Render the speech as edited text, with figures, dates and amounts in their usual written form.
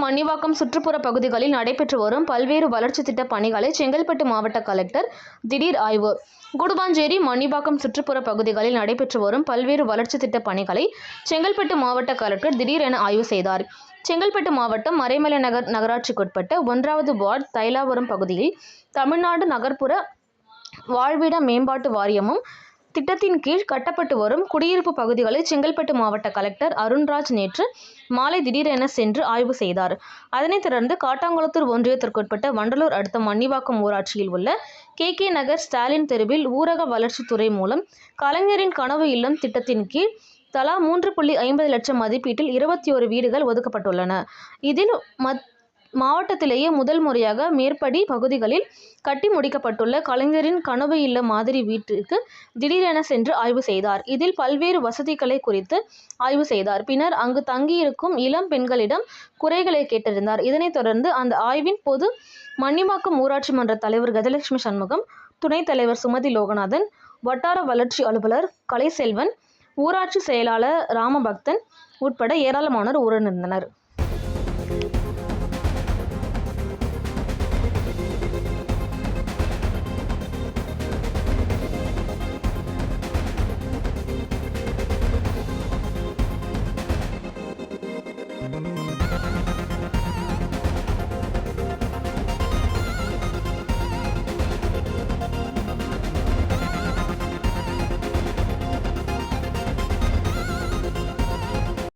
மன்னிவாக்கம் சுற்றுப்புற பகுதிகளில் நடைபெற்று வரும் பல்வேறு வளர்ச்சி திட்ட பணிகளை செங்கல்பட்டு மாவட்ட கலெக்டர் திடீர் ஆய்வு. கூடுவாஞ்சேரி மன்னிவாக்கம் சுற்றுப்புற பகுதிகளில் நடைபெற்று வரும் பல்வேறு வளர்ச்சி திட்ட பணிகளை செங்கல்பட்டு மாவட்ட கலெக்டர் திடீரென ஆய்வு செய்தார். செங்கல்பட்டு மாவட்டம் மறைமலை நகர் நகராட்சிக்குட்பட்ட 1வது வார்டு தைலாபுரம் பகுதியில் தமிழ்நாடு நகர்ப்புற வாழ்விட மேம்பாட்டு வாரியமும் திட்டத்தின் கீழ் கட்டப்பட்டு வரும் குடியிருப்பு பகுதிகளை செங்கல்பட்டு மாவட்ட கலெக்டர் அருண்ராஜ் நேற்று மாலை திடீரென சென்று ஆய்வு செய்தார். அதனைத் தொடர்ந்து காட்டாங்குளத்தூர் ஒன்றியத்திற்குட்பட்ட வண்டலூர் அடுத்த மன்னிவாக்கம் ஊராட்சியில் உள்ள KK நகர் ஸ்டாலின் தெருவில் ஊரக வளர்ச்சித்துறை மூலம் கலைஞரின் கனவு இல்லம் திட்டத்தின் கீழ் தலா 3.50 லட்சம் மதிப்பீட்டில் 21 வீடுகள் ஒதுக்கப்பட்டுள்ளன. இதில் மாவட்டத்திலேயே முதல் முறையாக மேற்படி பகுதிகளில் கட்டி முடிக்கப்பட்டுள்ள கலைஞரின் கனவு இல்ல மாதிரி வீட்டிற்கு திடீரென சென்று ஆய்வு செய்தார். இதில் பல்வேறு வசதிகளை குறித்து ஆய்வு செய்தார். பின்னர் அங்கு தங்கியிருக்கும் இளம் பெண்களிடம் குறைகளை கேட்டறிந்தார். இதனைத் தொடர்ந்து அந்த ஆய்வின் போது மன்னிவாக்கம் ஊராட்சி மன்ற தலைவர் கஜலட்சுமி சண்முகம், துணைத் தலைவர் சுமதி லோகநாதன், வட்டார வளர்ச்சி அலுவலர் கலைசெல்வன், ஊராட்சி செயலாளர் ராமபக்தன் உட்பட ஏராளமானோர் உடனிருந்தனர்.